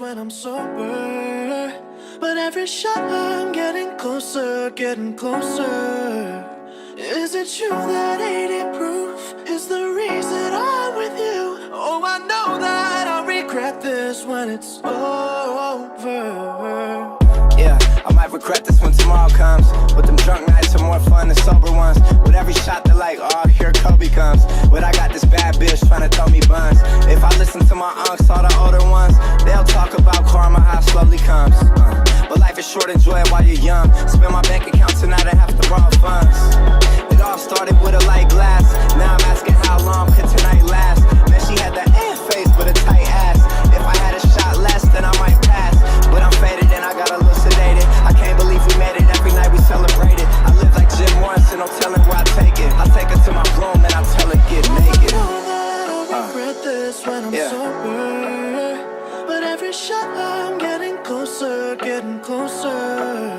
when I'm sober, but every shot I'm getting closer, getting closer. Is it true that 80 proof is the reason I'm with you? Oh, I know that I'll regret this when it's over. Yeah, I might regret this when tomorrow comes, but them drunk nights are more fun than sober ones. With every shot they're like, oh, here Kobe comes. But I got this bad bitch trying to throw me buns. If I listen to my unks, all the older ones, they'll talk about karma, how it slowly comes. But life is short, enjoy it while you're young. Spend my bank account tonight, I have to borrow funds. It all started with a light glass. Now I'm asking how long could tonight last. Man, she had that face with a tight ass. If I had a shot less, then I might pass. But I'm faded and I got a little sedated. I can't believe we made it, every night we celebrated. I live like Jim Morrison, no telling where I take it. I take her to my room and I tell her get naked. I know that I'll regret this when I'm sober, but every shot I'm getting closer, getting closer.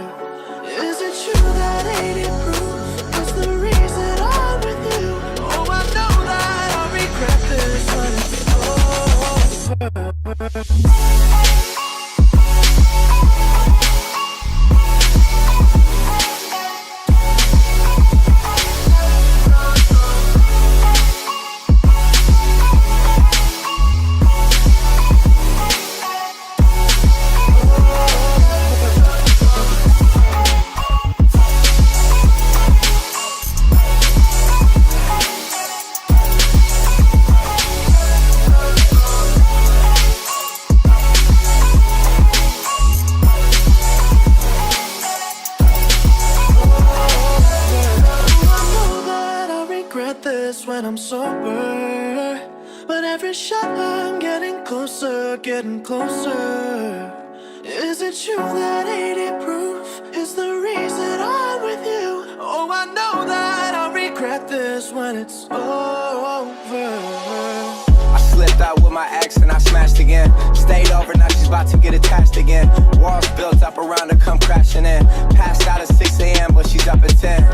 Is it true that 80 proof is the reason I'm with you? Oh, I know that I'll regret this when it's over. When I'm sober, but every shot I'm getting closer, getting closer. Is it true that 80 proof is the reason I'm with you? Oh, I know that I'll regret this when it's over. I slipped out with my ex and I smashed again. Stayed over, now she's about to get attached again. Walls built up around her, come crashing in. Passed out at 6 a.m., but she's up at 10.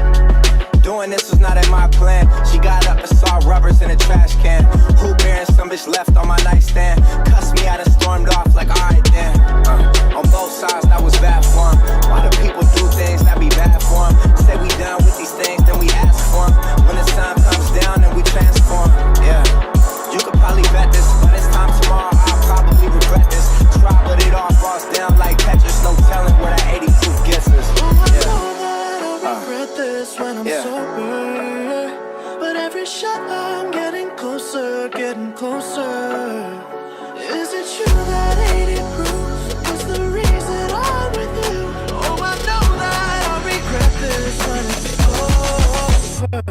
Doing this was not in my plan. She got up and saw rubbers in a trash can. Who bearing some bitch left on my nightstand. Cussed me out and stormed off like alright then. On both sides that was bad for 'em. Why do people do things that be bad for 'em? Say we done with these things, then we ask for 'em. When the sun comes down, then we transform. Yeah, you could probably bet this, but this time tomorrow I'll probably regret this. Try but it all falls down like Tetris. No telling where that 80 proof gets us. When I'm sober, but every shot I'm getting closer, getting closer. Is it true that 80 proof is the reason I'm with you? Oh, I know that I'll regret this when it's over.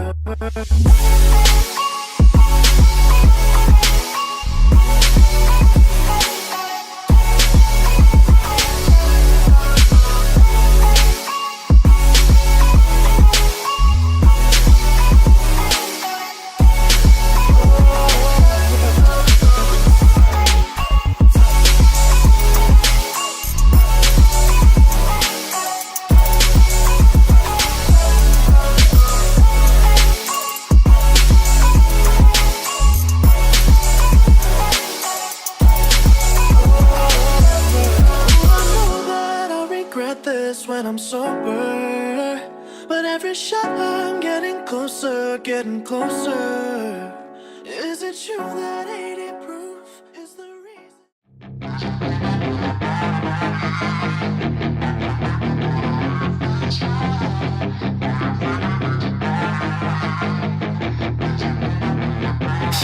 When I'm sober, but every shot I'm getting closer, getting closer. Is it true that 80 proof is the reason?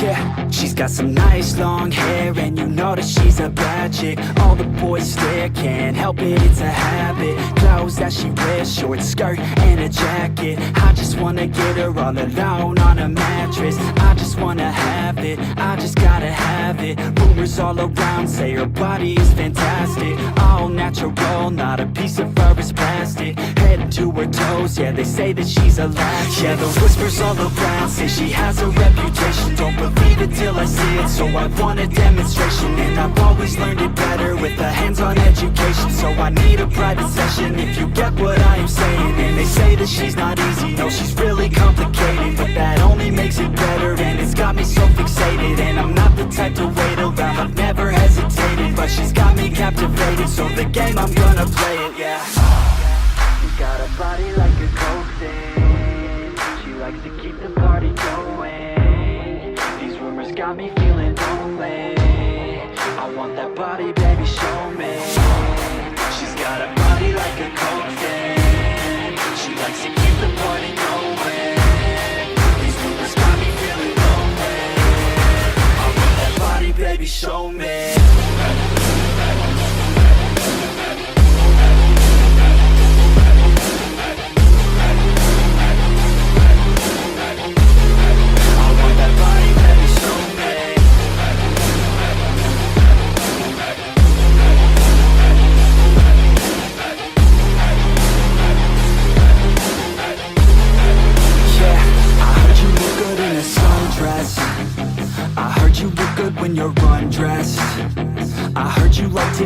Yeah, she's got some nice long hair, and you know that she's a bad chick. All the boys stare, can't help it, it's a habit. Clothes that she wears, short skirt and a jacket. I just wanna get her all alone on a mattress. I just wanna have it, I just gotta have it. Rumors all around say her body is fantastic. All natural, not a piece of fur is plastic. Head to her toes, yeah, they say that she's a latch. Yeah, the whispers all around say she has a reputation. Don't believe it till I see it, so I want a demonstration. And I've always learned it better with a hands-on education. So I need a private session if you get what I am saying. And they say that she's not easy, no, she's really complicated. But that only makes it better, and it's got me so fixated. And I'm not the type to wait around, I've never hesitated. But she's got me captivated. it, so the game, I'm gonna play it, yeah. She's got a body like a coke thing. She likes to keep the party going. These rumors got me feeling lonely. I want that body, baby, show me. She's got a body like a coke thing. She likes to keep the party going. These rumors got me feeling lonely. I want that body, baby, show me. When you're undressed, I heard you like to